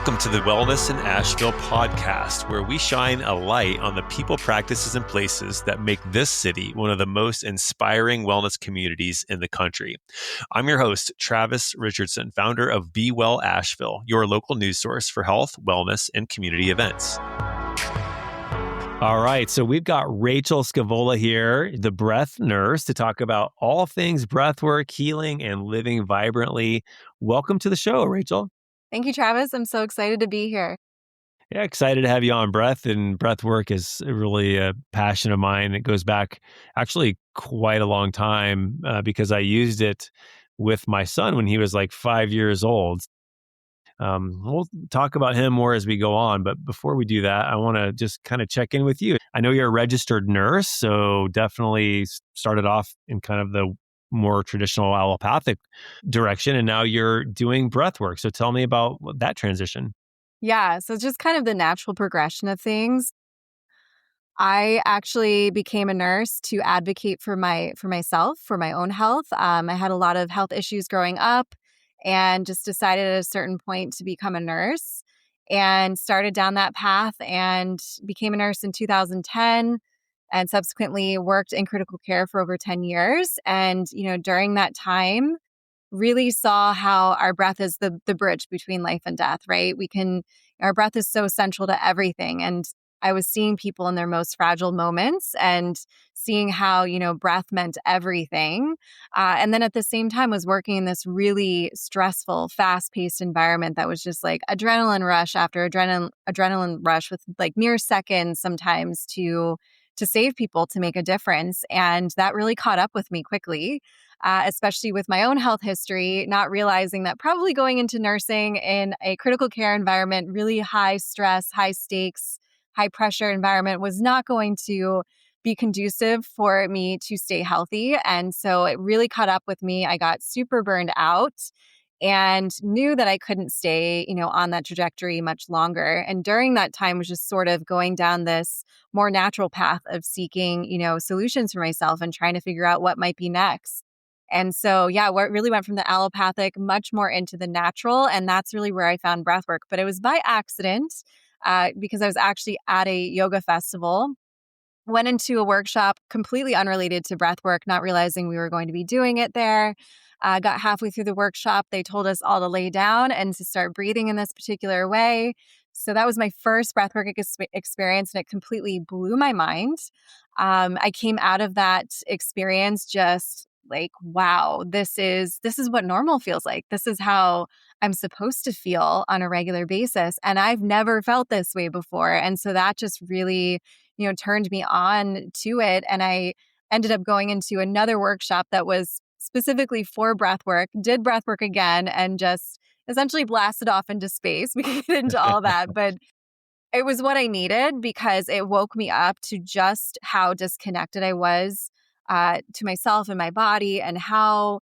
Welcome to the Wellness in Asheville podcast, where we shine a light on the people, practices, and places that make this city one of the most inspiring wellness communities in the country. I'm your host, Travis Richardson, founder of Be Well Asheville, your local news source for health, wellness, and community events. All right, so we've got Rachele Scevola here, the breath nurse, to talk about all things breathwork, healing, and living vibrantly. Welcome to the show, Rachele. Thank you, Travis. I'm so excited to be here. Yeah, excited to have you on. Breath and breathwork is really a passion of mine. It goes back actually quite a long time because I used it with my son when he was like 5 years old. We'll talk about him more as we go on. But before we do that, I want to just kind of check in with you. I know you're a registered nurse, so definitely started off in kind of the more traditional allopathic direction, and now you're doing breath work. So tell me about that transition. Yeah, so it's just kind of the natural progression of things. I actually became a nurse to advocate for myself, for my own health. I had a lot of health issues growing up and just decided at a certain point to become a nurse and started down that path and became a nurse in 2010. And subsequently worked in critical care for over 10 years. And, during that time, really saw how our breath is the bridge between life and death, right? Our breath is so central to everything. And I was seeing people in their most fragile moments and seeing how, breath meant everything. And then at the same time was working in this really stressful, fast-paced environment that was just like adrenaline rush after adrenaline rush with like mere seconds sometimes to save people, to make a difference. And that really caught up with me quickly, especially with my own health history, not realizing that probably going into nursing in a critical care environment, really high stress, high stakes, high pressure environment was not going to be conducive for me to stay healthy. And so it really caught up with me. I got super burned out and knew that I couldn't stay, on that trajectory much longer. And during that time was just sort of going down this more natural path of seeking, solutions for myself and trying to figure out what might be next. And so, what really went from the allopathic much more into the natural. And that's really where I found breathwork. But it was by accident because I was actually at a yoga festival, went into a workshop completely unrelated to breathwork, not realizing we were going to be doing it there. Got halfway through the workshop. They told us all to lay down and to start breathing in this particular way. So that was my first breathwork experience, and it completely blew my mind. I came out of that experience just like, wow, this is what normal feels like. This is how I'm supposed to feel on a regular basis. And I've never felt this way before. And so that just really, turned me on to it. And I ended up going into another workshop that was specifically for breathwork, did breathwork again, and just essentially blasted off into space. We can get into all that, but it was what I needed because it woke me up to just how disconnected I was to myself and my body, and how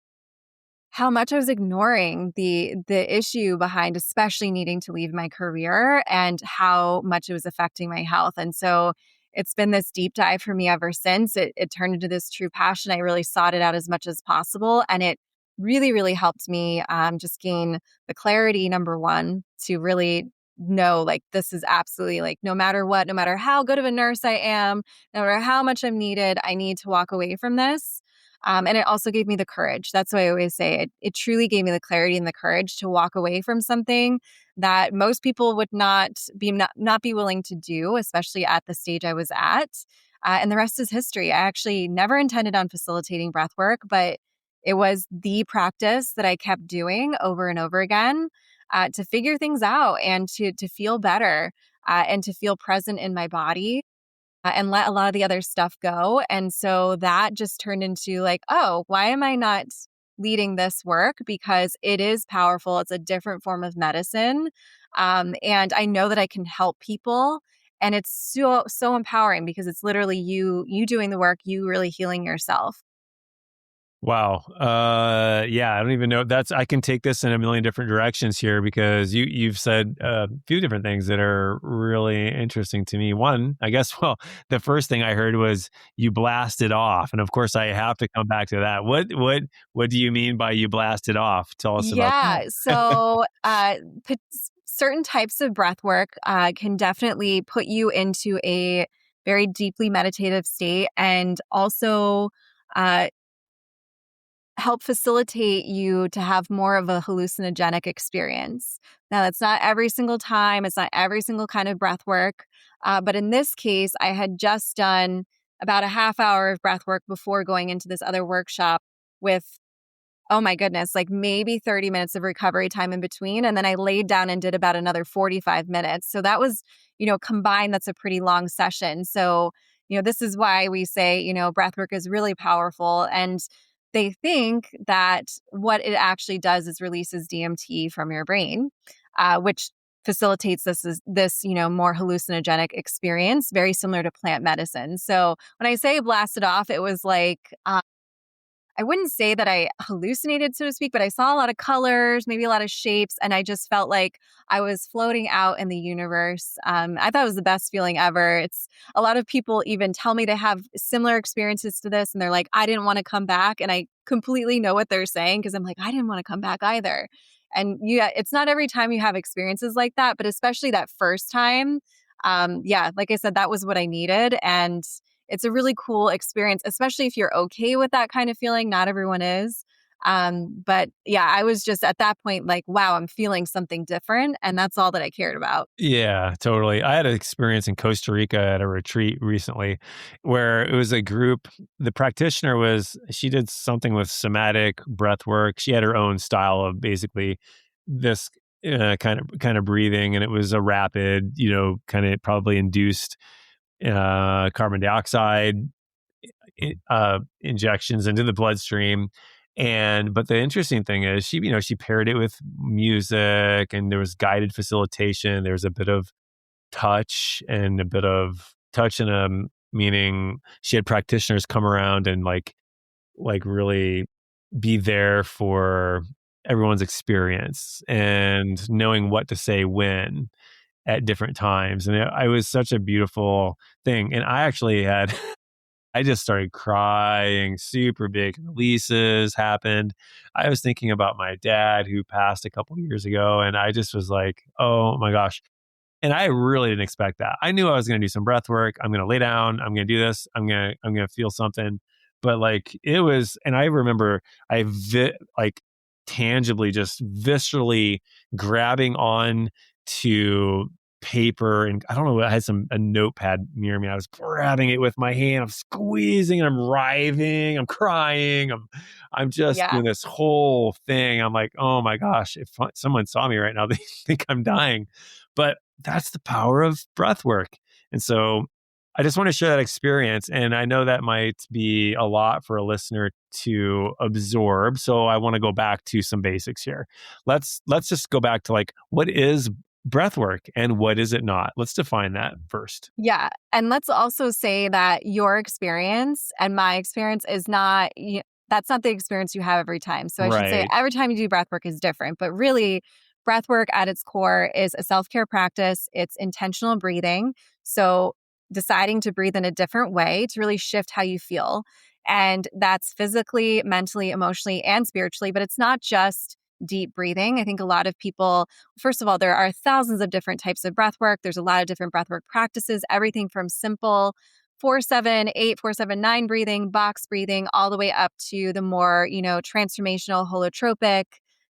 much I was ignoring the issue behind especially needing to leave my career and how much it was affecting my health. And so it's been this deep dive for me ever since. It turned into this true passion. I really sought it out as much as possible. And it really, really helped me just gain the clarity, number one, to really know like this is absolutely like no matter what, no matter how good of a nurse I am, no matter how much I'm needed, I need to walk away from this. And it also gave me the courage. That's what I always say. It truly gave me the clarity and the courage to walk away from something that most people would not be willing to do, especially at the stage I was at. And the rest is history. I actually never intended on facilitating breath work, but it was the practice that I kept doing over and over again to figure things out and to feel better and to feel present in my body. And let a lot of the other stuff go. And so that just turned into like, oh, why am I not leading this work? Because it is powerful. It's a different form of medicine. And I know that I can help people. And it's so empowering because it's literally you doing the work, you really healing yourself. Wow. Yeah, I don't even know. I can take this in a million different directions here because you've said a few different things that are really interesting to me. One, I guess, the first thing I heard was you blasted off. And of course I have to come back to that. What do you mean by you blasted off? Tell us about that. So certain types of breath work can definitely put you into a very deeply meditative state and also uh, help facilitate you to have more of a hallucinogenic experience. Now, that's not every single time, it's not every single kind of breath work. But in this case, I had just done about a half hour of breath work before going into this other workshop with, oh my goodness, like maybe 30 minutes of recovery time in between. And then I laid down and did about another 45 minutes. So that was, combined, that's a pretty long session. So, this is why we say, breath work is really powerful. And they think that what it actually does is releases DMT from your brain, which facilitates this more hallucinogenic experience, very similar to plant medicine. So when I say blasted off, it was like, I wouldn't say that I hallucinated, so to speak, but I saw a lot of colors, maybe a lot of shapes, and I just felt like I was floating out in the universe. I thought it was the best feeling ever. It's a lot of people even tell me they have similar experiences to this, and they're like, I didn't want to come back. And I completely know what they're saying because I'm like, I didn't want to come back either. And yeah, it's not every time you have experiences like that, but especially that first time. Like I said, that was what I needed. And it's a really cool experience, especially if you're okay with that kind of feeling. Not everyone is. But yeah, I was just at that point like, wow, I'm feeling something different. And that's all that I cared about. Yeah, totally. I had an experience in Costa Rica at a retreat recently where it was a group. The practitioner she did something with somatic breath work. She had her own style of basically this kind of breathing, and it was a rapid, kind of probably induced carbon dioxide injections into the bloodstream. But the interesting thing is she paired it with music, and there was guided facilitation. There was a bit of touch and a bit of touch and meaning she had practitioners come around and like really be there for everyone's experience and knowing what to say when at different times. And it was such a beautiful thing. And I actually had I just started crying, super big releases happened. I was thinking about my dad who passed a couple years ago, and I just was like, oh my gosh. And I really didn't expect that. I knew I was going to do some breath work. I'm going to lay down. I'm going to do this. I'm going to feel something. But like it was, and I remember like tangibly, just viscerally grabbing on to paper, and I don't know. I had a notepad near me. I was grabbing it with my hand. I'm squeezing. I'm writhing. I'm crying. I'm just Yeah. doing this whole thing. I'm like, oh my gosh! If someone saw me right now, they think I'm dying. But that's the power of breath work. And so I just want to share that experience. And I know that might be a lot for a listener to absorb. So I want to go back to some basics here. Let's just go back to like, what is breath work and what is it not? Let's define that first. Yeah. And let's also say that your experience and my experience is not, that's not the experience you have every time. So I should say Right. every time you do breath work is different, but really breath work at its core is a self-care practice. It's intentional breathing. So deciding to breathe in a different way to really shift how you feel. And that's physically, mentally, emotionally, and spiritually, but it's not just deep breathing. I think a lot of people, first of all, there are thousands of different types of breath work. There's a lot of different breath work practices, everything from simple 4-7-8, 4-7-9 breathing, box breathing, all the way up to the more, transformational, holotropic,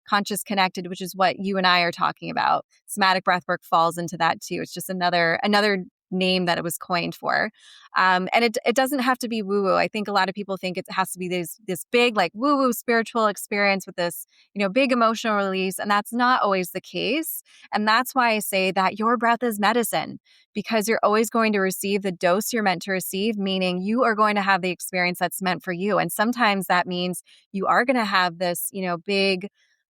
conscious connected, which is what you and I are talking about. Somatic breath work falls into that too. It's just another name that it was coined for. And it doesn't have to be woo-woo. I think a lot of people think it has to be this big, like woo-woo spiritual experience with this, big emotional release. And that's not always the case. And that's why I say that your breath is medicine, because you're always going to receive the dose you're meant to receive, meaning you are going to have the experience that's meant for you. And sometimes that means you are going to have this, big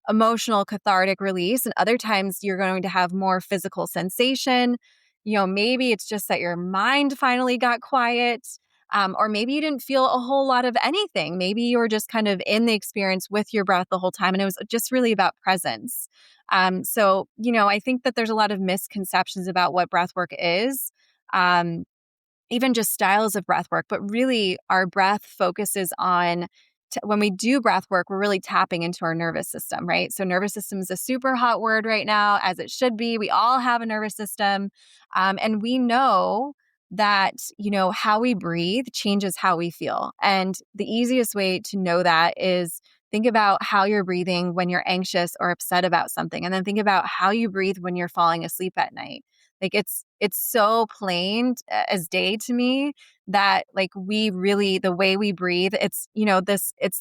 emotional cathartic release. And other times you're going to have more physical sensation. Maybe it's just that your mind finally got quiet. Or maybe you didn't feel a whole lot of anything. Maybe you were just kind of in the experience with your breath the whole time. And it was just really about presence. So, I think that there's a lot of misconceptions about what breath work is. Even just styles of breath work, but really our breath focuses on when we do breath work, we're really tapping into our nervous system, right? So nervous system is a super hot word right now, as it should be. We all have a nervous system. And we know that, how we breathe changes how we feel. And the easiest way to know that is think about how you're breathing when you're anxious or upset about something. And then think about how you breathe when you're falling asleep at night. Like it's so plain as day to me that like we really, the way we breathe, it's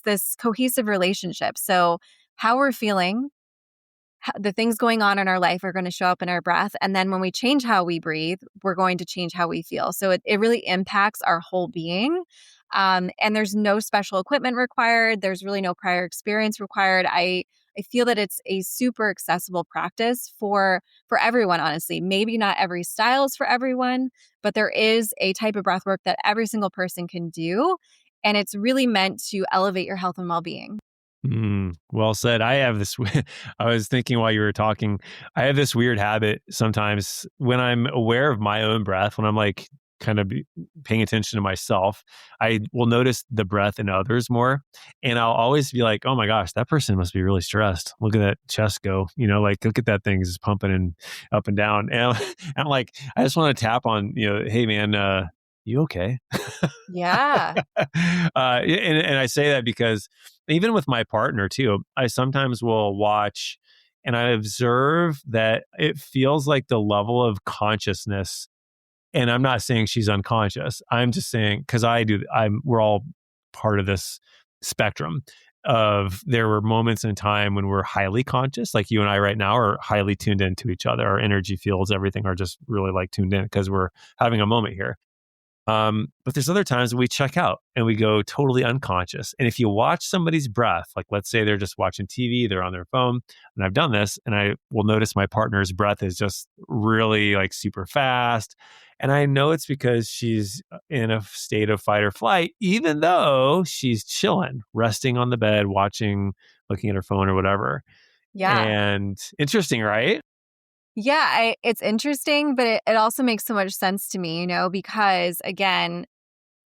this cohesive relationship. So how we're feeling, the things going on in our life are going to show up in our breath. And then when we change how we breathe, we're going to change how we feel. So it really impacts our whole being. And there's no special equipment required. There's really no prior experience required. I feel that it's a super accessible practice for everyone, honestly. Maybe not every style is for everyone, but there is a type of breath work that every single person can do. And it's really meant to elevate your health and well-being. Well said. I have this, I was thinking while you were talking, I have this weird habit sometimes when I'm aware of my own breath, when I'm like kind of paying attention to myself, I will notice the breath in others more. And I'll always be like, oh my gosh, that person must be really stressed. Look at that chest go, like look at that thing just pumping and up and down. And I'm like, I just want to tap on, hey man, you okay? Yeah. And I say that because even with my partner too, I sometimes will watch and I observe that it feels like the level of consciousness. And I'm not saying she's unconscious. I'm just saying, because we're all part of this spectrum of there were moments in time when we're highly conscious, like you and I right now are highly tuned into each other. Our energy fields, everything are just really like tuned in because we're having a moment here. But there's other times we check out and we go totally unconscious. And if you watch somebody's breath, like let's say they're just watching TV, they're on their phone, and I've done this, and I will notice my partner's breath is just really like super fast. And I know it's because she's in a state of fight or flight, even though she's chilling, resting on the bed, watching, looking at her phone or whatever. Yeah. And interesting, right? Yeah, it's interesting, but it also makes so much sense to me, because again,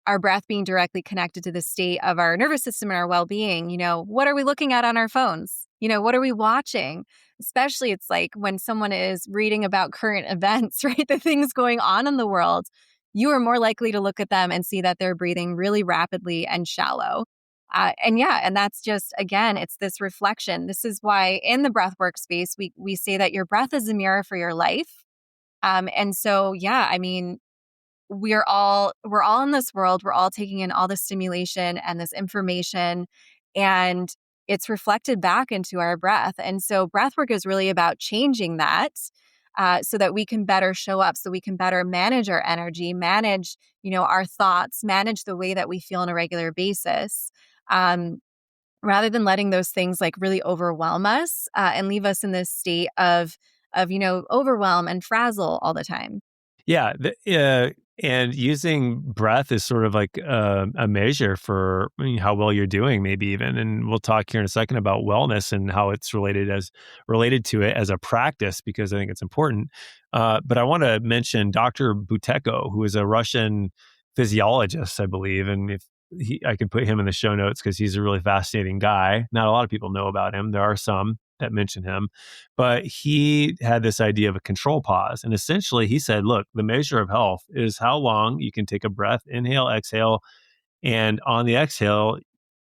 our breath being directly connected to the state of our nervous system and our well-being, what are we looking at on our phones? What are we watching? Especially it's like when someone is reading about current events, right? The things going on in the world, you are more likely to look at them and see that they're breathing really rapidly and shallow. And that's just, again, it's this reflection. This is why in the breathwork space, we say that your breath is a mirror for your life. And so, yeah, I mean, we're all in this world. We're all taking in all this stimulation and this information, and it's reflected back into our breath. And so breathwork is really about changing that so that we can better show up, so we can better manage our energy, manage, our thoughts, manage the way that we feel on a regular basis. Um, Rather than letting those things like really overwhelm us and leave us in this state of overwhelm and frazzle all the time. Yeah, and using breath is sort of like a measure for how well you're doing, maybe even. And we'll talk here in a second about wellness and how it's related to it as a practice, because I think it's important. But I want to mention Dr. Buteyko, who is a Russian physiologist, I believe, and if I could put him in the show notes because he's a really fascinating guy. Not a lot of people know about him. There are some that mention him, but he had this idea of a control pause. And essentially he said, look, the measure of health is how long you can take a breath, inhale, exhale, and on the exhale,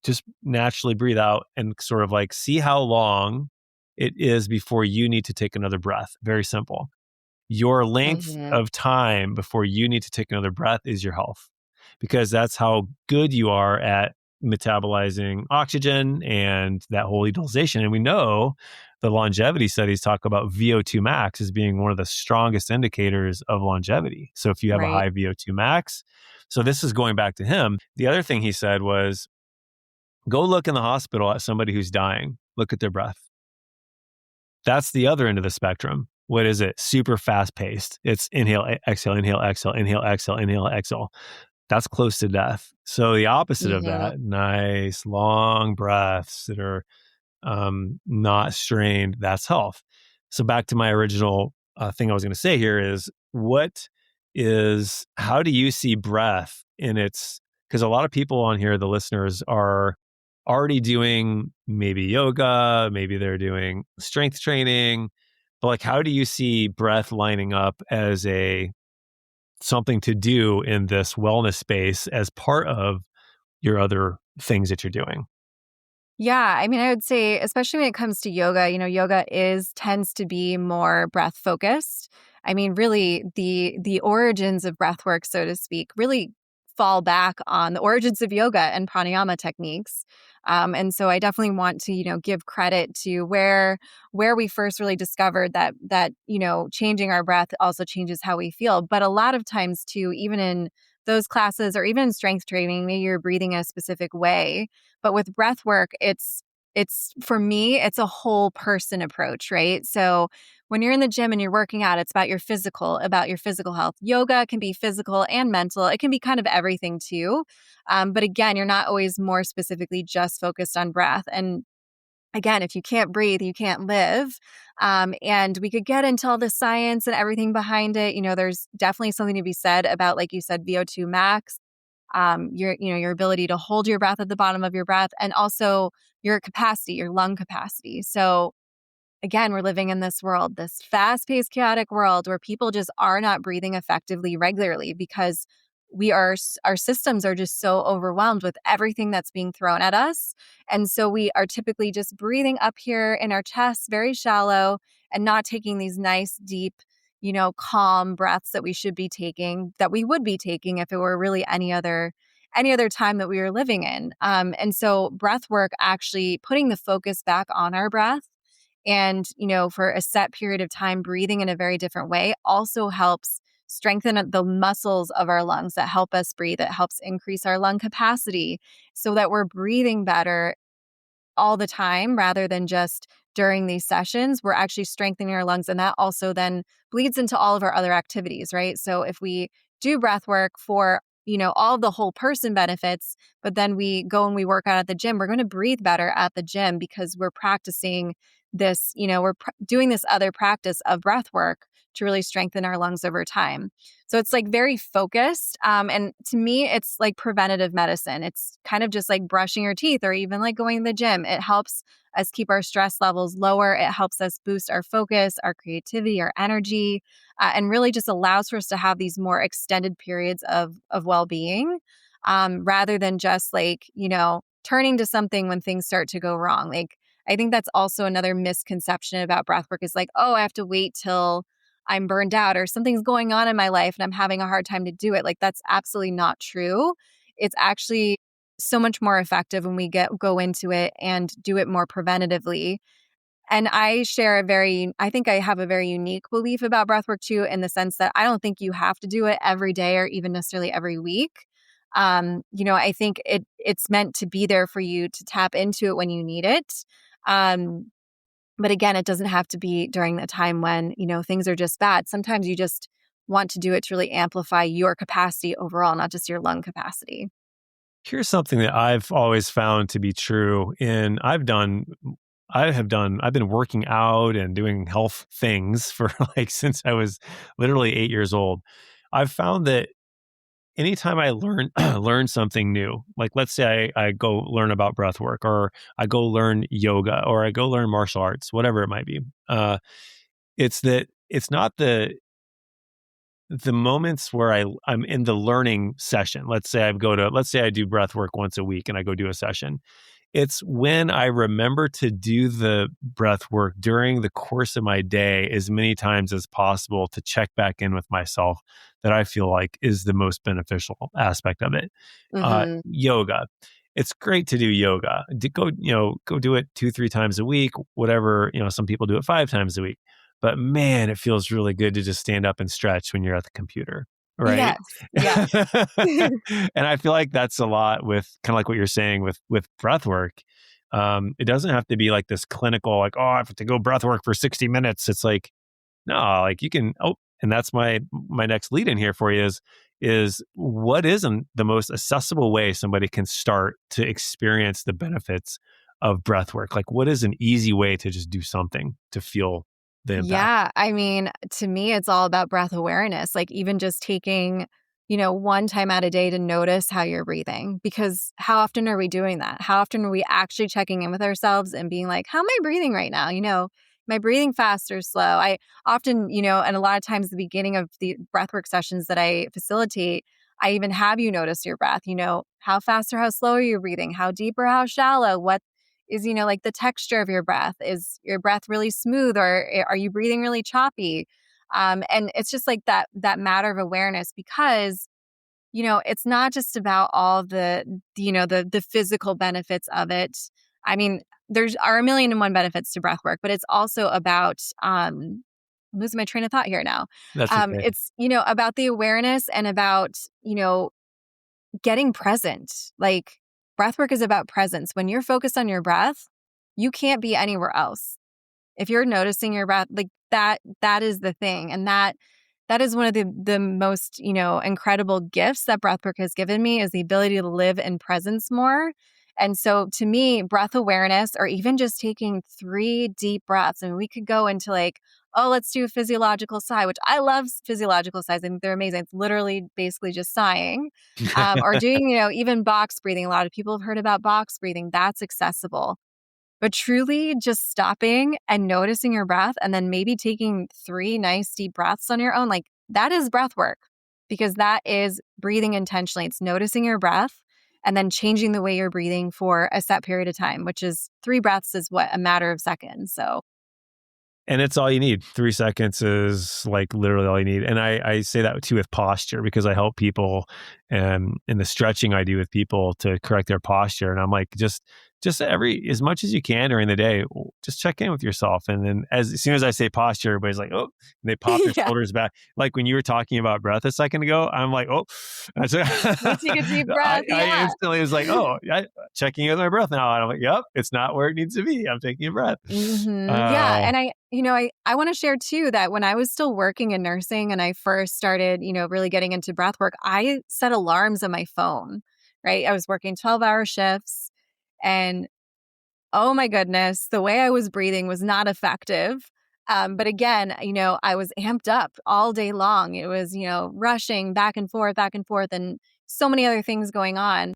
just naturally breathe out and sort of like see how long it is before you need to take another breath. Very simple. Your length Mhm. of time before you need to take another breath is your health, because that's how good you are at metabolizing oxygen and that whole utilization. And we know the longevity studies talk about VO2 max as being one of the strongest indicators of longevity. So if you have a Right. high VO2 max, so this is going back to him. The other thing he said was go look in the hospital at somebody who's dying, look at their breath. That's the other end of the spectrum. What is it? Super fast paced. It's inhale, exhale, inhale, exhale, inhale, exhale, inhale, exhale. That's close to death. So the opposite of Mhm. that, nice long breaths that are not strained, that's health. So back to my original thing I was going to say here is how do you see breath in its, because a lot of people on here, the listeners already doing maybe yoga, maybe they're doing strength training, but like, how do you see breath lining up as something to do in this wellness space as part of your other things that you're doing? Yeah, I mean, I would say, especially when it comes to yoga, yoga tends to be more breath focused. I mean, really, the origins of breath work, so to speak, really fall back on the origins of yoga and pranayama techniques. And so I definitely want to, give credit to where we first really discovered that changing our breath also changes how we feel. But a lot of times too, even in those classes or even in strength training, maybe you're breathing a specific way, but with breath work, it's for me, it's a whole person approach, right? So when you're in the gym and you're working out, it's about your physical health. Yoga can be physical and mental. It can be kind of everything too. But again, you're not always more specifically just focused on breath. And again, if you can't breathe, you can't live. And we could get into all the science and everything behind it. There's definitely something to be said about, like you said, VO2 max, your ability to hold your breath at the bottom of your breath, and also your capacity, your lung capacity. So again, we're living in this world, this fast-paced, chaotic world where people just are not breathing effectively regularly because our systems are just so overwhelmed with everything that's being thrown at us. And so we are typically just breathing up here in our chests, very shallow, and not taking these nice, deep, calm breaths that we should be taking, that we would be taking if it were really any other time that we were living in. And so breath work, actually putting the focus back on our breath and, for a set period of time, breathing in a very different way also helps strengthen the muscles of our lungs that help us breathe. It helps increase our lung capacity so that we're breathing better all the time rather than just during these sessions. We're actually strengthening our lungs. And that also then bleeds into all of our other activities, right? So if we do breath work for, all of the whole person benefits, but then we go and we work out at the gym, we're going to breathe better at the gym because we're practicing this, doing this other practice of breath work to really strengthen our lungs over time. So it's like very focused. And to me, it's like preventative medicine. It's kind of just like brushing your teeth or even like going to the gym. It helps us keep our stress levels lower. It helps us boost our focus, our creativity, our energy, and really just allows for us to have these more extended periods of well-being, rather than just like, turning to something when things start to go wrong. Like, I think that's also another misconception about breathwork is like, oh, I have to wait till I'm burned out or something's going on in my life and I'm having a hard time to do it. Like, that's absolutely not true. It's actually so much more effective when we go into it and do it more preventatively. And I think I have a very unique belief about breathwork too, in the sense that I don't think you have to do it every day or even necessarily every week. I think it's meant to be there for you to tap into it when you need it. But again, it doesn't have to be during the time when, things are just bad. Sometimes you just want to do it to really amplify your capacity overall, not just your lung capacity. Here's something that I've always found to be true. I've been working out and doing health things for like since I was literally 8 years old. I've found that anytime I learn something new, like let's say I go learn about breath work, or I go learn yoga, or I go learn martial arts, whatever it might be, it's not the moments where I'm in the learning session. Let's say I do breath work once a week and I go do a session. It's when I remember to do the breath work during the course of my day as many times as possible to check back in with myself that I feel like is the most beneficial aspect of it. Hmm. Yoga. It's great to do yoga. Go do it 2-3 times a week, whatever, some people do it 5 times a week. But man, it feels really good to just stand up and stretch when you're at the computer, right? Yes. Yes. And I feel like that's a lot with kind of like what you're saying with breath work. It doesn't have to be like this clinical, like, oh, I have to go breath work for 60 minutes. It's like, no, like you can, and that's my next lead in here for you is what isn't the most accessible way somebody can start to experience the benefits of breath work? Like, what is an easy way to just do something to feel the impact? Yeah. I mean, to me, it's all about breath awareness. Like, even just taking, one time out a day to notice how you're breathing. Because how often are we doing that? How often are we actually checking in with ourselves and being like, how am I breathing right now? Am I breathing fast or slow? I often, and a lot of times the beginning of the breathwork sessions that I facilitate, I even have you notice your breath. How fast or how slow are you breathing? How deep or how shallow? What is, like the texture of your breath? Is your breath really smooth, or are you breathing really choppy? And it's just like that matter of awareness, because it's not just about all the physical benefits of it. I mean, there's are a million and one benefits to breath work, but it's also about I'm losing my train of thought here now. That's okay. It's about the awareness and about getting present. Like, breath work is about presence. When you're focused on your breath, you can't be anywhere else. If you're noticing your breath, like that is the thing. And that is one of the most, incredible gifts that breathwork has given me, is the ability to live in presence more. And so to me, breath awareness, or even just taking 3 deep breaths, and we could go into like, oh, let's do a physiological sigh, which I love physiological sighs. I think they're amazing. It's literally basically just sighing. Or doing, even box breathing. A lot of people have heard about box breathing. That's accessible. But truly just stopping and noticing your breath, and then maybe taking 3 nice deep breaths on your own, like that is breath work, because that is breathing intentionally. It's noticing your breath and then changing the way you're breathing for a set period of time, which is 3 breaths is what, a matter of seconds. So And it's all you need. 3 seconds is like literally all you need. And I say that too with posture, because I help people in the stretching I do with people to correct their posture. And I'm like, just as much as you can during the day, just check in with yourself. And then as soon as I say posture, everybody's like, oh, and they pop their yeah, shoulders back. Like when you were talking about breath a second ago, I'm like, oh, we take a deep breath. I Yeah. instantly was like, oh, checking in with my breath now. And I'm like, yep, it's not where it needs to be. I'm taking a breath. Yeah. And I want to share too that when I was still working in nursing and I first started, really getting into breath work, I set alarms on my phone, right? I was working 12-hour shifts, and oh my goodness, the way I was breathing was not effective. But again, I was amped up all day long. It was, rushing back and forth, and so many other things going on.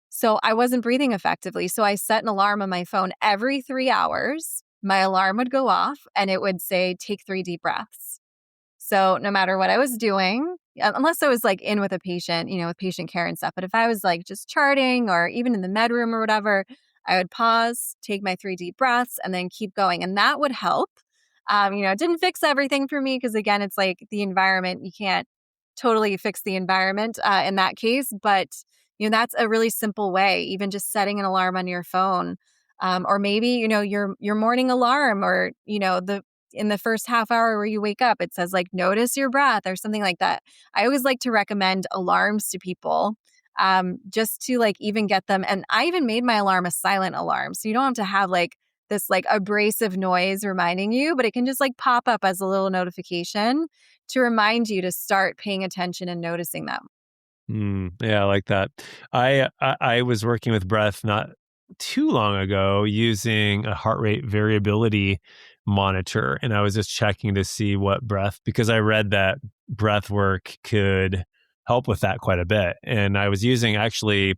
So I wasn't breathing effectively. So I set an alarm on my phone every 3 hours. My alarm would go off and it would say, take 3 deep breaths. So no matter what I was doing, unless I was like in with a patient, with patient care and stuff, but if I was like just charting or even in the med room or whatever, I would pause, take my 3 deep breaths, and then keep going. And that would help. It didn't fix everything for me, because again, it's like the environment. You can't totally fix the environment in that case, but that's a really simple way. Even just setting an alarm on your phone, or maybe your morning alarm, or in the first half hour where you wake up, it says like, notice your breath or something like that. I always like to recommend alarms to people, just to like even get them. And I even made my alarm a silent alarm. So you don't have to have like this like abrasive noise reminding you, but it can just like pop up as a little notification to remind you to start paying attention and noticing them. Yeah, I like that. I was working with breath not too long ago using a heart rate variability monitor, and I was just checking to see what breath, because I read that breath work could help with that quite a bit. And I was using, actually,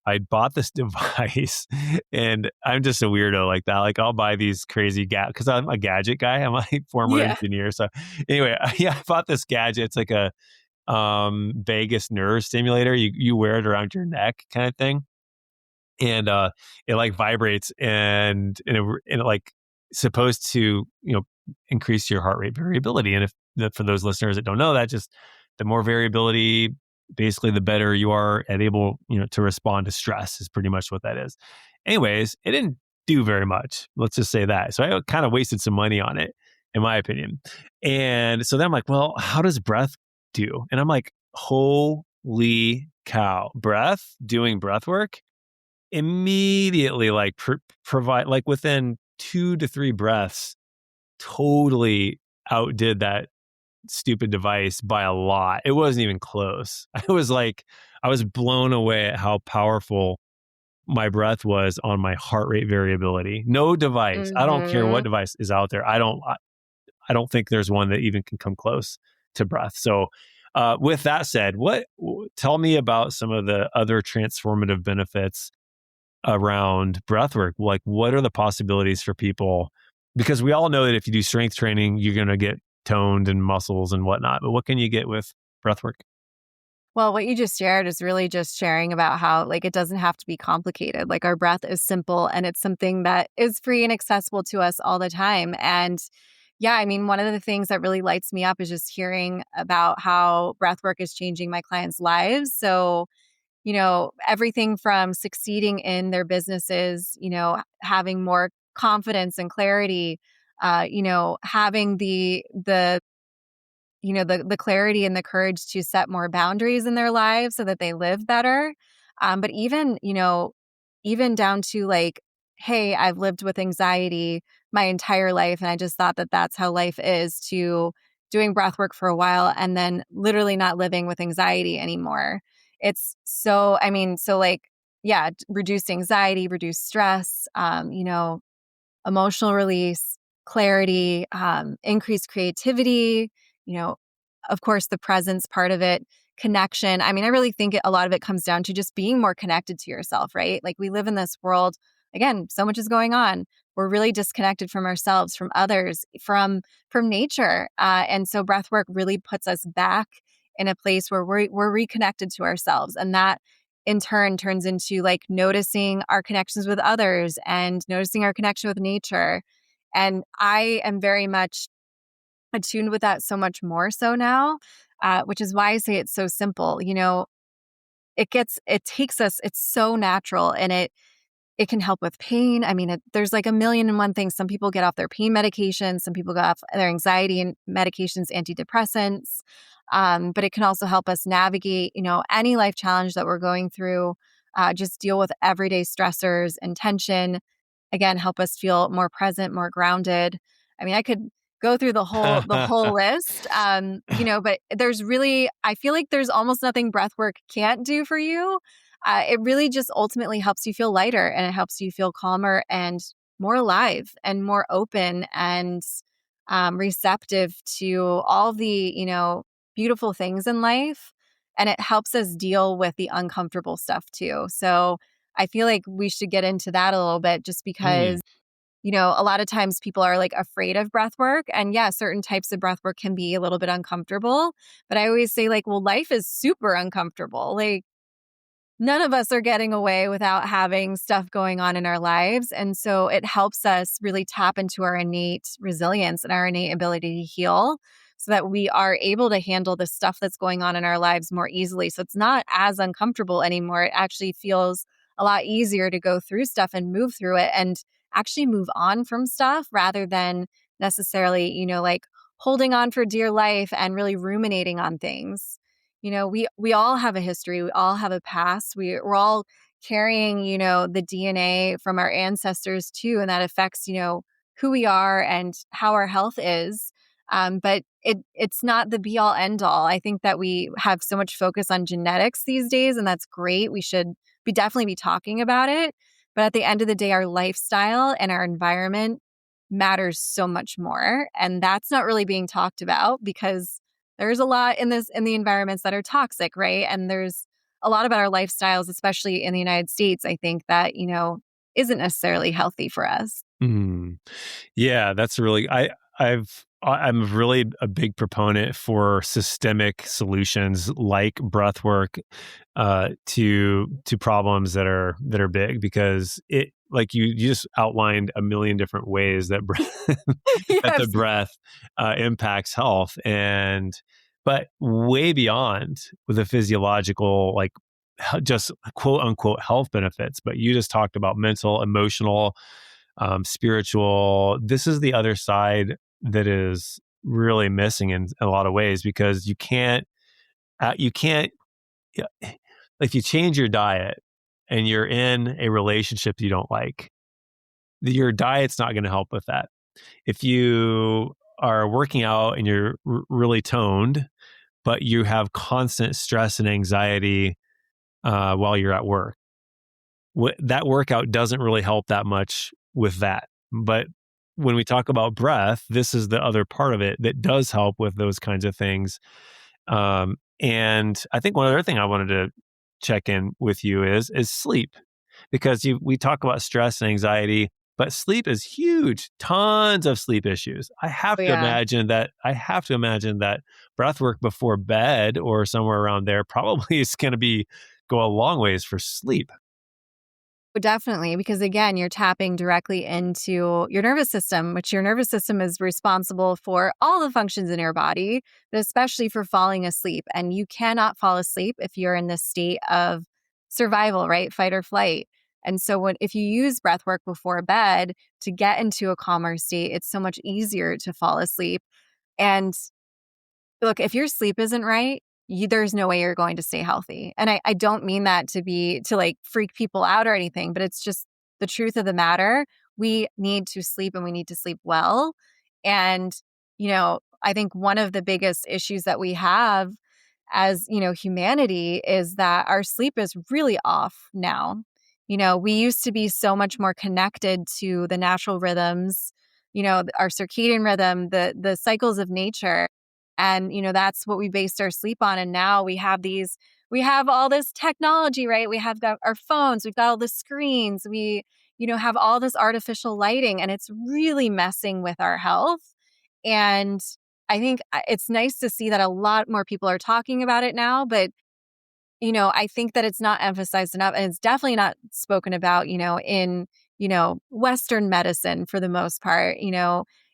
I bought this device, and I'm just a weirdo like that. Like I'll buy these crazy because I'm a gadget guy. I'm a former Yeah. engineer. So anyway, yeah, I bought this gadget. It's like a vagus nerve stimulator. You wear it around your neck kind of thing. And it like vibrates, and it like supposed to, increase your heart rate variability. And for those listeners that don't know that, just the more variability, basically the better you are at able, to respond to stress, is pretty much what that is. Anyways, it didn't do very much. Let's just say that. So I kind of wasted some money on it, in my opinion. And so then I'm like, well, how does breath do? And I'm like, holy cow, doing breath work immediately, like provide, like within 2 to 3 breaths, totally outdid that stupid device by a lot. It wasn't even close. I was blown away at how powerful my breath was on my heart rate variability. No device, I don't care what hmm device is out there, I don't think there's one that even can come close to breath. So With that said, tell me about some of the other transformative benefits around breathwork. Like, what are the possibilities for people? Because we all know that if you do strength training, you're going to get toned and muscles and whatnot. But what can you get with breathwork? Well, what you just shared is really just sharing about how like it doesn't have to be complicated. Like our breath is simple and it's something that is free and accessible to us all the time. And yeah, I mean, one of the things that really lights me up is just hearing about how breathwork is changing my clients' lives. So, everything from succeeding in their businesses, having more confidence and clarity, having the clarity and the courage to set more boundaries in their lives so that they live better. But even down to like, hey, I've lived with anxiety my entire life. And I just thought that that's how life is, to doing breath work for a while and then literally not living with anxiety anymore. It's so, I mean, so like, yeah, reduce anxiety, reduce stress, emotional release, clarity, increased creativity, you know, of course, the presence part of it, connection. I mean, I really think a lot of it comes down to just being more connected to yourself, right? Like we live in this world, again, so much is going on. We're really disconnected from ourselves, from others, from nature. And so breath work really puts us back in a place where we're reconnected to ourselves. And that in turn turns into like noticing our connections with others and noticing our connection with nature. And I am very much attuned with that so much more so now, which is why I say it's so simple. It takes us, it's so natural, and it can help with pain. I mean, there's like a million and one things. Some people get off their pain medications. Some people get off their anxiety and medications, antidepressants. But it can also help us navigate, any life challenge that we're going through, just deal with everyday stressors and tension. Again, help us feel more present, more grounded. I mean, I could go through the whole list, but I feel like there's almost nothing breath work can't do for you. It really just ultimately helps you feel lighter, and it helps you feel calmer and more alive and more open and receptive to all the, beautiful things in life. And it helps us deal with the uncomfortable stuff too. So I feel like we should get into that a little bit, just because, Mm. a lot of times people are like afraid of breath work. And yeah, certain types of breath work can be a little bit uncomfortable. But I always say, like, well, life is super uncomfortable. Like, none of us are getting away without having stuff going on in our lives. And so it helps us really tap into our innate resilience and our innate ability to heal, so that we are able to handle the stuff that's going on in our lives more easily. So it's not as uncomfortable anymore. It actually feels a lot easier to go through stuff and move through it and actually move on from stuff, rather than necessarily, like holding on for dear life and really ruminating on things. We all have a history. We all have a past. We're all carrying, the DNA from our ancestors too, and that affects, who we are and how our health is. But it's not the be all end all. I think that we have so much focus on genetics these days, and that's great. We should definitely be talking about it. But at the end of the day, our lifestyle and our environment matters so much more. And that's not really being talked about, because there's a lot in the environments that are toxic, right? And there's a lot about our lifestyles, especially in the United States, I think that, isn't necessarily healthy for us. Mm. Yeah, that's really I'm really a big proponent for systemic solutions like breath work to problems that are big, because it, like you just outlined a million different ways that that the Yes. breath impacts health, but way beyond with the physiological, like just quote unquote health benefits. But you just talked about mental, emotional, spiritual. This is the other side that is really missing in a lot of ways, because you can't yeah, like, you change your diet and you're in a relationship you don't like, your diet's not going to help with that. If you are working out and you're really toned, but you have constant stress and anxiety while you're at work, that workout doesn't really help that much with that. But when we talk about breath, this is the other part of it that does help with those kinds of things. And I think one other thing I wanted to check in with you is sleep, because we talk about stress and anxiety, but sleep is huge. Tons of sleep issues. Oh, yeah. I have to imagine that breath work before bed or somewhere around there probably is going to be go a long ways for sleep. Definitely, because again, you're tapping directly into your nervous system, which your nervous system is responsible for all the functions in your body, but especially for falling asleep. And you cannot fall asleep if you're in this state of survival, right? Fight or flight. And so if you use breath work before bed to get into a calmer state, it's so much easier to fall asleep. And look, if your sleep isn't right, there's no way you're going to stay healthy. And I don't mean that to like freak people out or anything, but it's just the truth of the matter. We need to sleep and we need to sleep well. And, I think one of the biggest issues that we have as, humanity is that our sleep is really off now. We used to be so much more connected to the natural rhythms, our circadian rhythm, the cycles of nature. And, that's what we based our sleep on. And now we have all this technology, right? We have got our phones, we've got all the screens, we, have all this artificial lighting, and it's really messing with our health. And I think it's nice to see that a lot more people are talking about it now, but I think that it's not emphasized enough, and it's definitely not spoken about, in, Western medicine for the most part.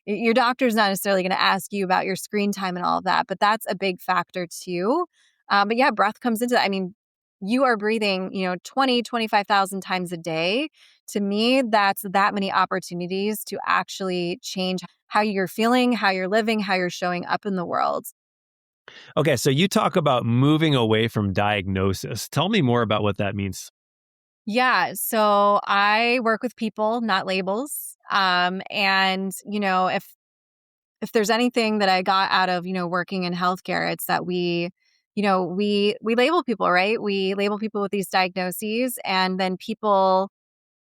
Your doctor's not necessarily going to ask you about your screen time and all of that, but that's a big factor too. But yeah, breath comes into that. I mean, you are breathing, 20, 25,000 times a day. To me, that's that many opportunities to actually change how you're feeling, how you're living, how you're showing up in the world. Okay, so you talk about moving away from diagnosis. Tell me more about what that means. Yeah. So I work with people, not labels. And, if there's anything that I got out of, working in healthcare, it's that we label people, right? We label people with these diagnoses, and then people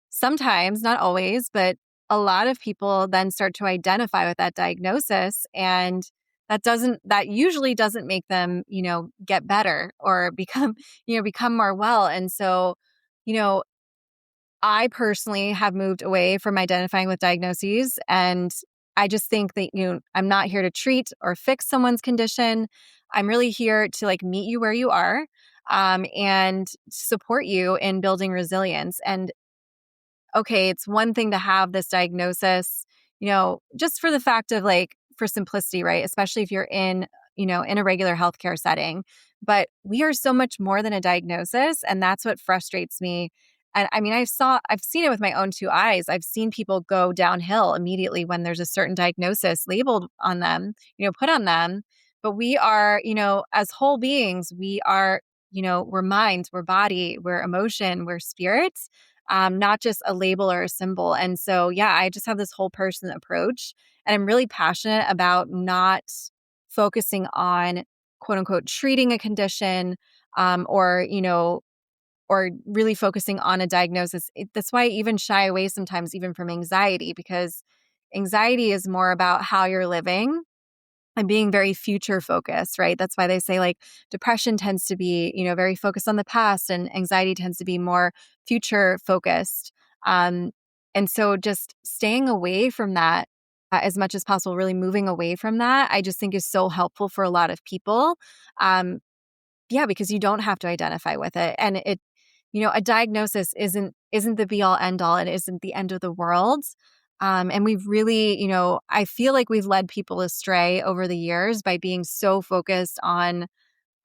sometimes, not always, but a lot of people then start to identify with that diagnosis, and that usually doesn't make them, get better or become, become more well. And so, you know, I personally have moved away from identifying with diagnoses. And I just think that, I'm not here to treat or fix someone's condition. I'm really here to like meet you where you are, and support you in building resilience. And okay, it's one thing to have this diagnosis, just for the fact of like, for simplicity, right? Especially if you're in a regular healthcare setting. But we are so much more than a diagnosis. And that's what frustrates me. And I mean, I've seen it with my own two eyes. I've seen people go downhill immediately when there's a certain diagnosis labeled on them, put on them. But we are, as whole beings, we are, we're minds, we're body, we're emotion, we're spirits, not just a label or a symbol. And so, yeah, I just have this whole person approach. And I'm really passionate about not focusing on quote unquote treating a condition, or really focusing on a diagnosis. That's why I even shy away sometimes, even from anxiety, because anxiety is more about how you're living and being very future focused, right? That's why they say like depression tends to be, very focused on the past, and anxiety tends to be more future focused. Um, and so just staying away from that as much as possible, really moving away from that, I just think is so helpful for a lot of people. Um, yeah, because you don't have to identify with it. And a diagnosis isn't the be all end all. It isn't the end of the world. And we've really, I feel like we've led people astray over the years by being so focused on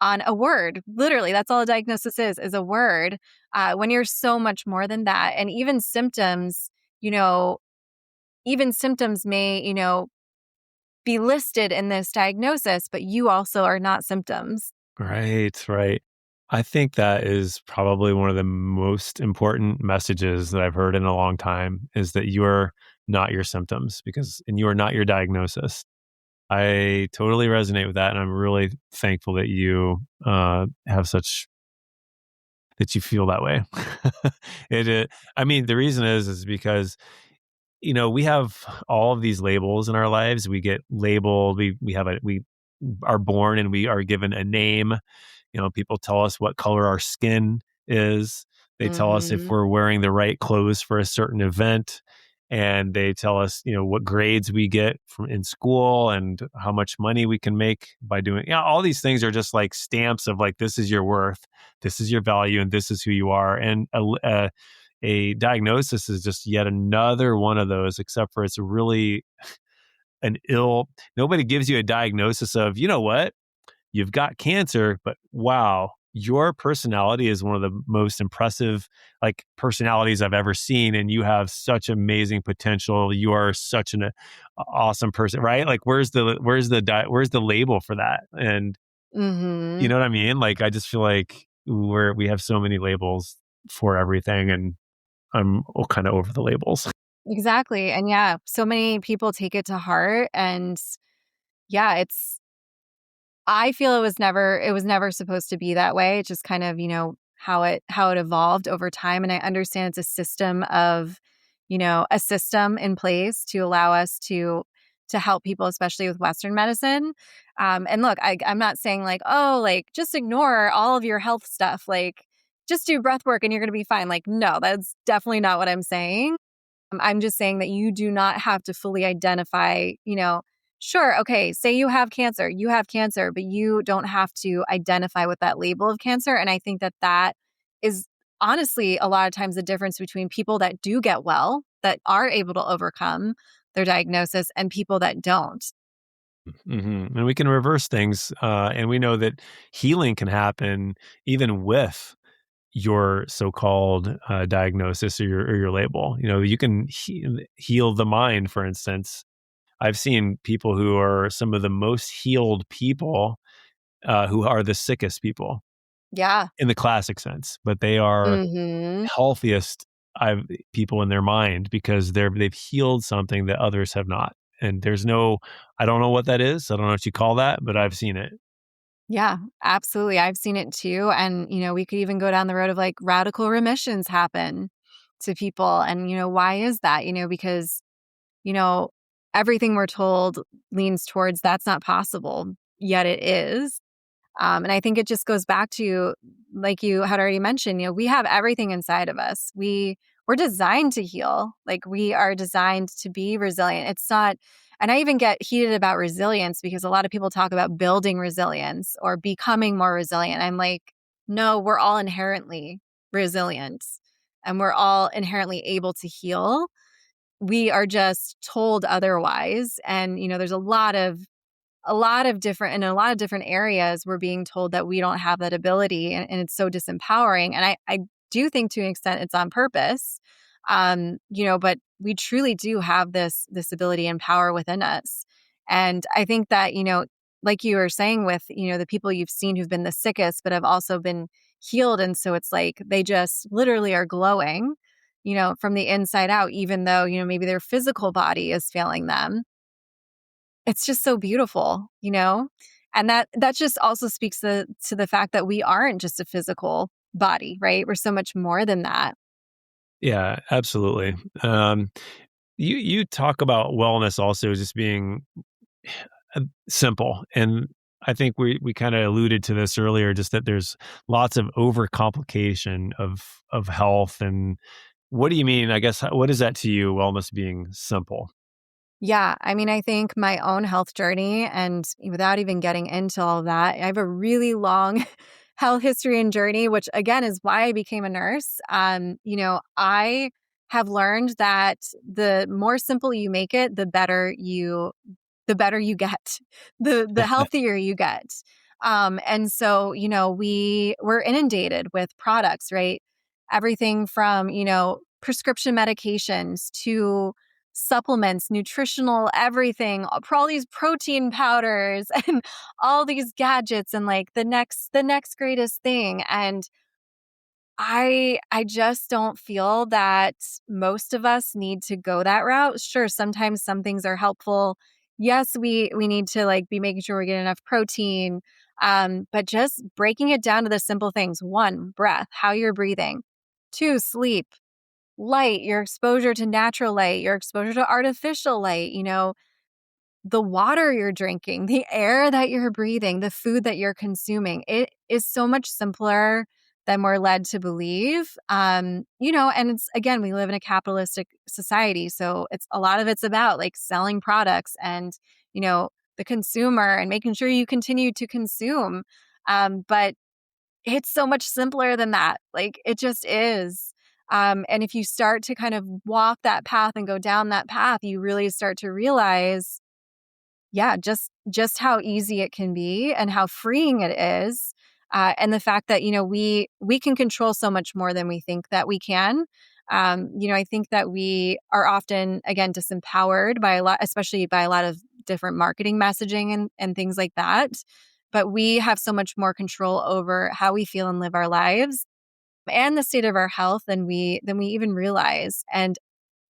a word. Literally, that's all a diagnosis is a word. When you're so much more than that, and you know, even symptoms may, be listed in this diagnosis, but you also are not symptoms. Right, right. I think that is probably one of the most important messages that I've heard in a long time, is that you are not your symptoms, and you are not your diagnosis. I totally resonate with that. And I'm really thankful that you that you feel that way. I mean, the reason is because we have all of these labels in our lives. We get labeled. We are born and we are given a name. People tell us what color our skin is. They tell us if Mhm. we're wearing the right clothes for a certain event. And they tell us, what grades we get from in school and how much money we can make by doing, all these things are just like stamps of like, this is your worth, this is your value, and this is who you are. And a diagnosis is just yet another one of those, except for it's really nobody gives you a diagnosis of, you know what, you've got cancer, but wow, your personality is one of the most impressive like personalities I've ever seen, and you have such amazing potential. You are such an awesome person, right? Like, where's the label for that? And you Mhm. know what I mean? Like, I just feel like we have so many labels for everything, and I'm kind of over the labels. Exactly. And yeah, so many people take it to heart, and yeah, I feel it was never supposed to be that way. It's just kind of, how it evolved over time. And I understand it's a system in place to allow us to help people, especially with Western medicine. And look, I'm not saying like, oh, like just ignore all of your health stuff. Like just do breath work and you're gonna be fine. Like, no, that's definitely not what I'm saying. I'm just saying that you do not have to fully identify, sure, okay, say you have cancer, but you don't have to identify with that label of cancer. And I think that that is honestly a lot of times the difference between people that do get well, that are able to overcome their diagnosis, and people that don't. And we can reverse things, and we know that healing can happen even with your so-called diagnosis or your label. You can heal the mind, for instance. I've seen people who are some of the most healed people, who are the sickest people Yeah. in the classic sense, but they are Mhm. healthiest I've people in their mind because they've healed something that others have not. And I don't know what that is. I don't know what you call that, but I've seen it. Yeah, absolutely. I've seen it too. And, we could even go down the road of like radical remissions happen to people. And, why is that? Because you know, everything we're told leans towards that's not possible, yet it is. And I think it just goes back to, like you had already mentioned, we have everything inside of us. We're designed to heal. Like we are designed to be resilient. It's not, and I even get heated about resilience because a lot of people talk about building resilience or becoming more resilient. I'm like, no, we're all inherently resilient and we're all inherently able to heal. We are just told otherwise. And, there's a lot of different in a lot of different areas we're being told that we don't have that ability, and it's so disempowering. And I do think to an extent it's on purpose. But we truly do have this ability and power within us. And I think that, like you were saying with, the people you've seen who've been the sickest but have also been healed. And so it's like they just literally are glowing, from the inside out, even though, maybe their physical body is failing them. It's just so beautiful, And that just also speaks to the fact that we aren't just a physical body, right? We're so much more than that. Yeah, absolutely. Um, you talk about wellness also just being simple, and I think we kind of alluded to this earlier, just that there's lots of overcomplication of health. And what do you mean? I guess what is that to you? Wellness being simple. Yeah, I mean, I think my own health journey, and without even getting into all of that, I have a really long health history and journey, which again is why I became a nurse. I have learned that the more simple you make it, the better you get, the healthier you get. And so, we're inundated with products, right? Everything from, prescription medications to supplements, nutritional everything, for all these protein powders and all these gadgets and like the next greatest thing. And I just don't feel that most of us need to go that route. Sure, sometimes some things are helpful. Yes, we need to like be making sure we get enough protein. But just breaking it down to the simple things. One, breath, how you're breathing. Two, sleep, light, your exposure to natural light, your exposure to artificial light, the water you're drinking, the air that you're breathing, the food that you're consuming. It is so much simpler than we're led to believe. And it's, again, we live in a capitalistic society. So it's a lot of it's about like selling products and, the consumer and making sure you continue to consume. But it's so much simpler than that. Like it just is. And if you start to kind of walk that path and go down that path, you really start to realize, yeah, just how easy it can be and how freeing it is. And the fact that, we can control so much more than we think that we can. I think that we are often, again, disempowered by a lot, especially by a lot of different marketing messaging and things like that. But we have so much more control over how we feel and live our lives and the state of our health than we even realize. And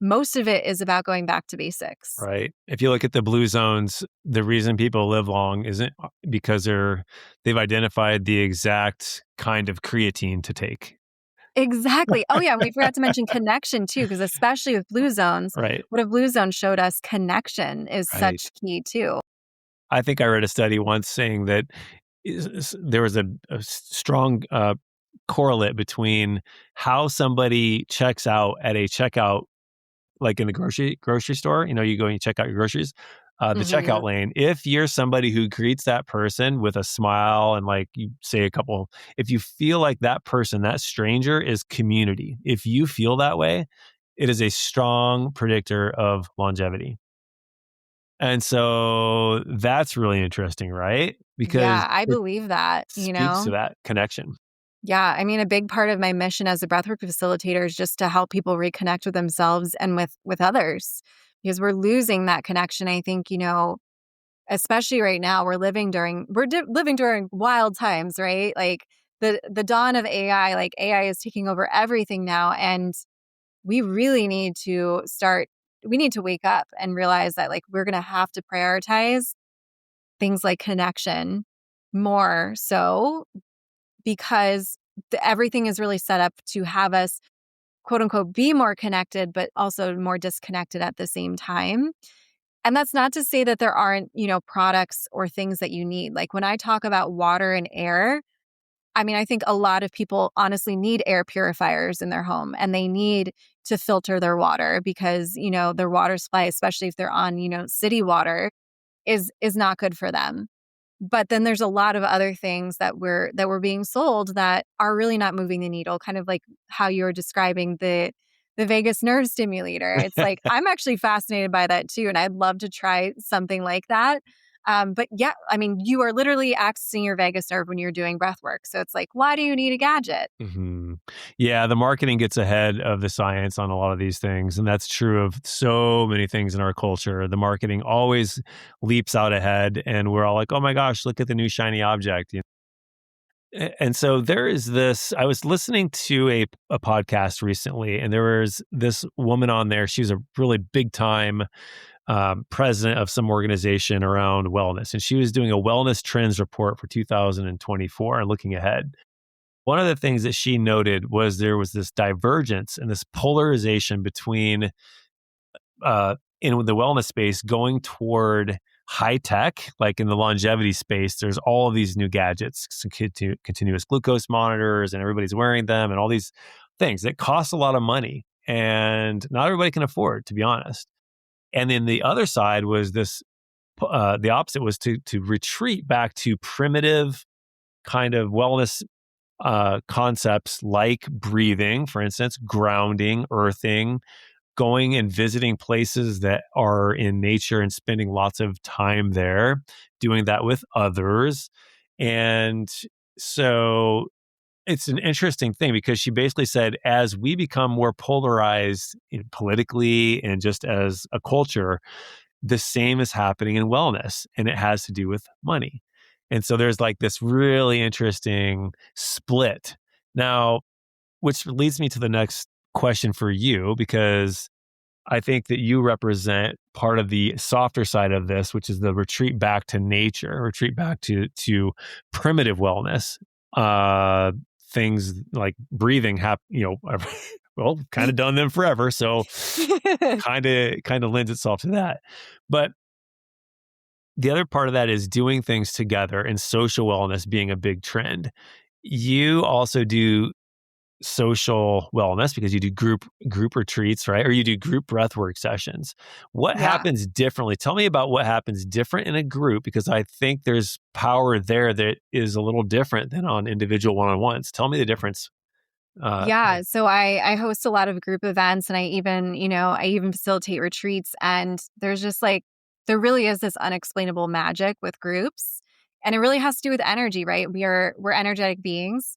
most of it is about going back to basics. Right. If you look at the blue zones, the reason people live long isn't because they've identified the exact kind of creatine to take. Exactly. Oh, yeah. And we forgot to mention connection too, because especially with blue zones, Right. what a blue zone showed us, connection is Right. such key too. I think I read a study once saying that there was a strong correlate between how somebody checks out at a checkout, like in the grocery store. You go and you check out your groceries, the checkout Mhm. lane. If you're somebody who greets that person with a smile and like you say if you feel like that person, that stranger is community. If you feel that way, it is a strong predictor of longevity. And so that's really interesting, right? Because Yeah, I it believe that, speaks to that connection. Yeah, I mean, a big part of my mission as a breathwork facilitator is just to help people reconnect with themselves and with others, because we're losing that connection. I think, especially right now, living during wild times, right? Like the dawn of AI, like AI is taking over everything now, and we really need to wake up and realize that like we're going to have to prioritize things like connection more so, because everything is really set up to have us, quote unquote, be more connected, but also more disconnected at the same time. And that's not to say that there aren't, products or things that you need. Like when I talk about water and air, I mean, I think a lot of people honestly need air purifiers in their home, and they need to filter their water because, their water supply, especially if they're on, city water, is not good for them. But then there's a lot of other things that we're being sold that are really not moving the needle, kind of like how you were describing the vagus nerve stimulator. It's like I'm actually fascinated by that too, and I'd love to try something like that. But yeah, I mean, you are literally accessing your vagus nerve when you're doing breath work. So it's like, why do you need a gadget? hmm Yeah, the marketing gets ahead of the science on a lot of these things. And that's true of so many things in our culture. The marketing always leaps out ahead, and we're all like, oh my gosh, look at the new shiny object. And so there is this. I was listening to a podcast recently, and there was this woman on there. She was a really big time president of some organization around wellness, and she was doing a wellness trends report for 2024 and looking ahead. One of the things that she noted was there was this divergence and this polarization between in the wellness space going toward high tech, like in the longevity space. There's all of these new gadgets, some continuous glucose monitors, and everybody's wearing them, and all these things that cost a lot of money, and not everybody can afford, to be honest. And then the other side was this. The opposite was to retreat back to primitive kind of wellness concepts like breathing, for instance, grounding, earthing, going and visiting places that are in nature and spending lots of time there, doing that with others. And so it's an interesting thing because she basically said, as we become more polarized politically and just as a culture, the same is happening in wellness, and it has to do with money. And so there's like this really interesting split. Now, which leads me to the next question for you, because I think that you represent part of the softer side of this, which is the retreat back to nature, retreat back to primitive wellness. Things like breathing have, well, kind of done them forever. So kind of lends itself to that. But the other part of that is doing things together and social wellness being a big trend. You also do social wellness because you do group retreats, right? Or you do group breathwork sessions. What Yeah. happens differently? Tell me about what happens different in a group because I think there's power there that is a little different than on individual one-on-ones. Tell me the difference. Yeah. So I host a lot of group events and I even facilitate retreats. And there's just like, there really is this unexplainable magic with groups. And it really has to do with energy, right? We're energetic beings.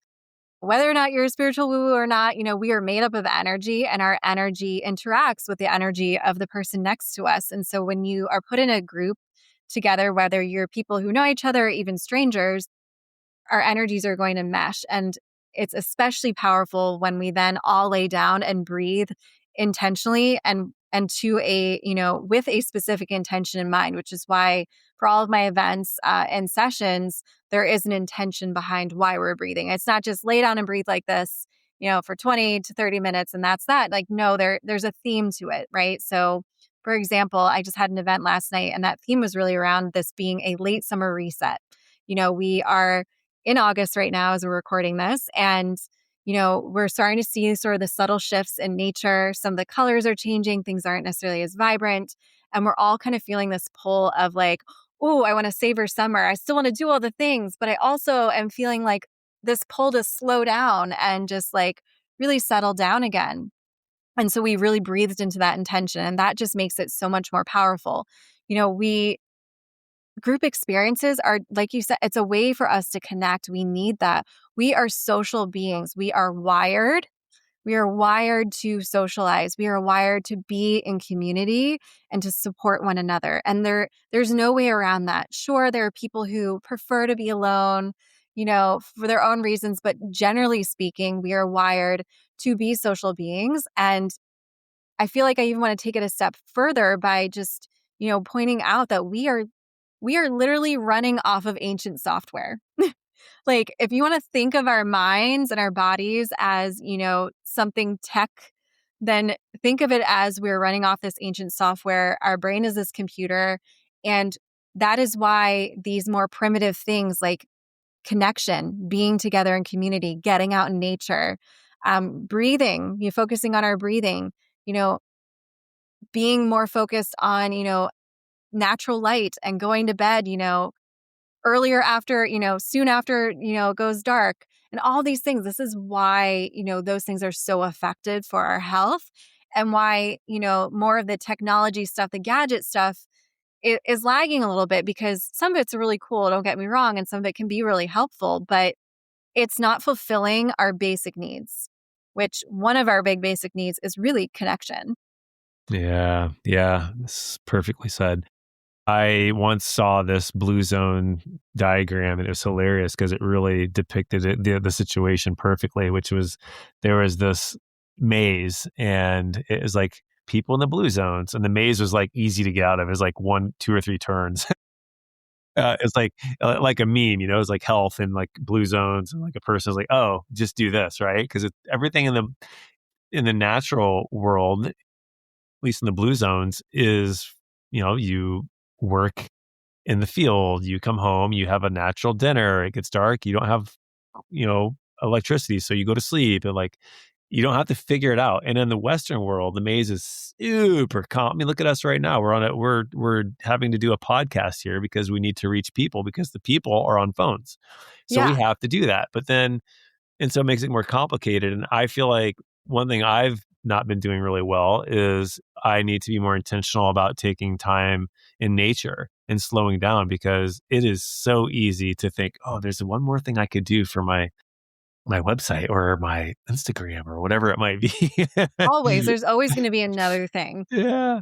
Whether or not you're a spiritual woo or not, we are made up of energy and our energy interacts with the energy of the person next to us. And so when you are put in a group together, whether you're people who know each other or even strangers, our energies are going to mesh. And it's especially powerful when we then all lay down and breathe intentionally and to with a specific intention in mind, which is why for all of my events and sessions, there is an intention behind why we're breathing. It's not just lay down and breathe like this, for 20 to 30 minutes and that's that. Like, no, there's a theme to it, right? So for example, I just had an event last night and that theme was really around this being a late summer reset. We are in August right now as we're recording this. And, we're starting to see sort of the subtle shifts in nature. Some of the colors are changing. Things aren't necessarily as vibrant. And we're all kind of feeling this pull of like, oh, I want to savor summer. I still want to do all the things, but I also am feeling like this pull to slow down and just like really settle down again. And so we really breathed into that intention. And that just makes it so much more powerful. We group experiences are, like you said, it's a way for us to connect. We need that. We are social beings. We are wired. We are wired to socialize. We are wired to be in community and to support one another. And there's no way around that. Sure, there are people who prefer to be alone, for their own reasons, but generally speaking, we are wired to be social beings. And I feel like I even want to take it a step further by just, pointing out that we are literally running off of ancient software. Like, if you want to think of our minds and our bodies as, something tech, then think of it as we're running off this ancient software. Our brain is this computer. And that is why these more primitive things like connection, being together in community, getting out in nature, breathing, focusing on our breathing, you know, being more focused on, natural light and going to bed, earlier after, soon after, it goes dark and all these things. This is why, those things are so effective for our health and why, more of the technology stuff, the gadget stuff is lagging a little bit because some of it's really cool. Don't get me wrong. And some of it can be really helpful, but it's not fulfilling our basic needs, which one of our big basic needs is really connection. Yeah, yeah, this is perfectly said. I once saw this blue zone diagram and it was hilarious because it really depicted the situation perfectly, which was there was this maze and it was like people in the blue zones and the maze was like easy to get out of. It was like one, two or three turns. It's like a meme, it's like health and like blue zones and like a person is like, oh, just do this, right? Because everything in the natural world, at least in the blue zones, is you work in the field, you come home, you have a natural dinner, it gets dark, you don't have, electricity, so you go to sleep and like you don't have to figure it out. And in the Western world, the maze is super calm. I mean, look at us right now. We're on it. We're having to do a podcast here because we need to reach people because the people are on phones. So we Yeah. have to do that. But then and so it makes it more complicated. And I feel like one thing I've not been doing really well is I need to be more intentional about taking time in nature and slowing down because it is so easy to think, oh, there's one more thing I could do for my website or my Instagram or whatever it might be. Always. There's always going to be another thing. Yeah.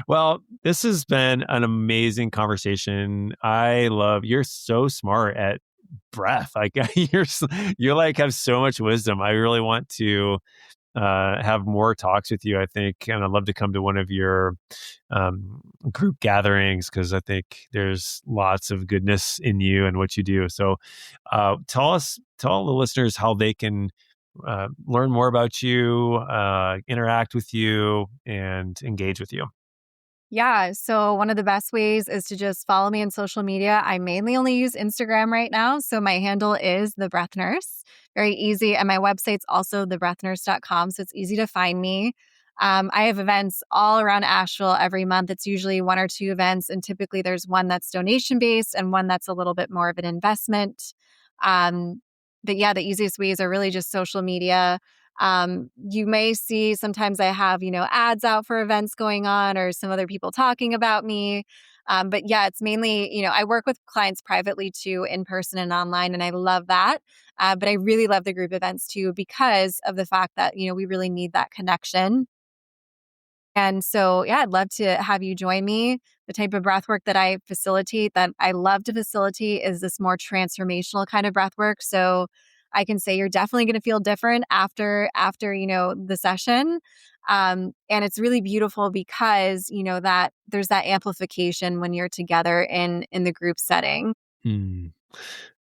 Well, this has been an amazing conversation. You're so smart at breath. Like you're like have so much wisdom. I really want to have more talks with you, I think. And I'd love to come to one of your group gatherings because I think there's lots of goodness in you and what you do. So tell the listeners how they can learn more about you, interact with you, and engage with you. Yeah. So one of the best ways is to just follow me on social media. I mainly only use Instagram right now. So my handle is The Breath Nurse. Very easy. And my website's also thebreathnurse.com. So it's easy to find me. I have events all around Asheville every month. It's usually one or two events. And typically there's one that's donation based and one that's a little bit more of an investment. Um, but yeah, the easiest ways are really just social media. You may see sometimes I have, ads out for events going on or some other people talking about me. But yeah, it's mainly, I work with clients privately too, in person and online, and I love that. But I really love the group events too, because of the fact that, we really need that connection. And so, yeah, I'd love to have you join me. The type of breath work that I facilitate, that I love to facilitate, is this more transformational kind of breath work. So I can say you're definitely going to feel different after the session. And it's really beautiful because, that there's that amplification when you're together in the group setting. Hmm.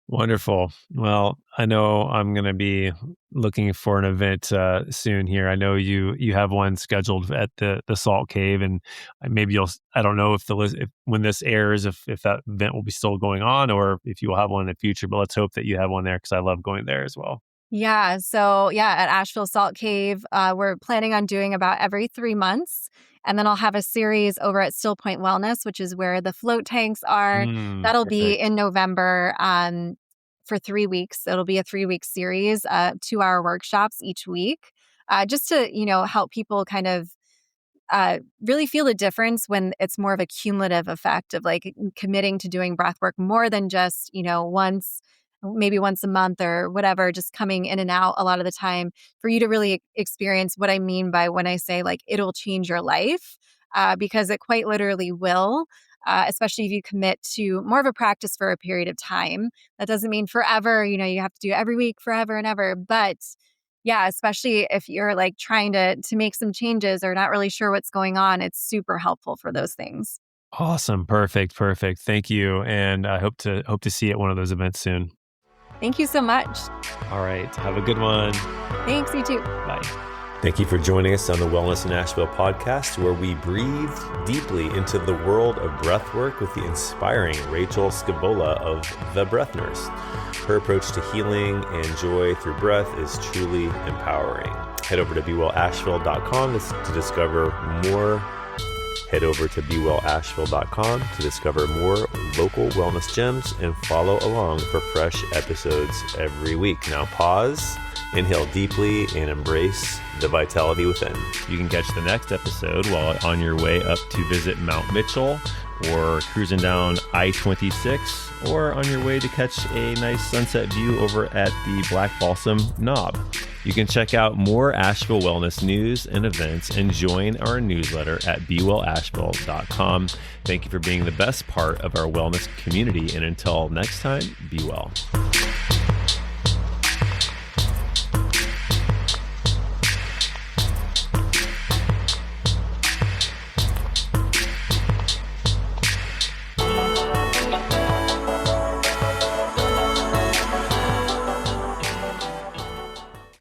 Wonderful. Well, I know I'm going to be looking for an event soon here. I know you have one scheduled at the Salt Cave, and maybe I don't know if if when this airs, if that event will be still going on, or if you will have one in the future. But let's hope that you have one there, because I love going there as well. Yeah. So, yeah, at Asheville Salt Cave, we're planning on doing about every 3 months. And then I'll have a series over at Still Point Wellness, which is where the float tanks are. That'll be Perfect. in November for 3 weeks. It'll be a 3-week series, 2-hour workshops each week, just to, help people kind of really feel the difference when it's more of a cumulative effect of like committing to doing breath work more than just, maybe once a month or whatever, just coming in and out a lot of the time, for you to really experience what I mean by when I say like it'll change your life, because it quite literally will. Especially if you commit to more of a practice for a period of time. That doesn't mean forever, you have to do it every week forever and ever. But yeah, especially if you're like trying to make some changes or not really sure what's going on, it's super helpful for those things. Awesome. Perfect. Perfect. Thank you. And I hope to see you at one of those events soon. Thank you so much. All right. Have a good one. Thanks, you too. Bye. Thank you for joining us on the Wellness in Asheville podcast, where we breathe deeply into the world of breathwork with the inspiring Rachele Scevola of The Breath Nurse. Her approach to healing and joy through breath is truly empowering. Head over to bewellasheville.com to discover more. Head over to bewellasheville.com to discover more local wellness gems and follow along for fresh episodes every week. Now pause, inhale deeply, and embrace the vitality within. You can catch the next episode while on your way up to visit Mount Mitchell, or cruising down I-26, or on your way to catch a nice sunset view over at the Black Balsam Knob. You can check out more Asheville wellness news and events and join our newsletter at bewellasheville.com. Thank you for being the best part of our wellness community. And until next time, be well.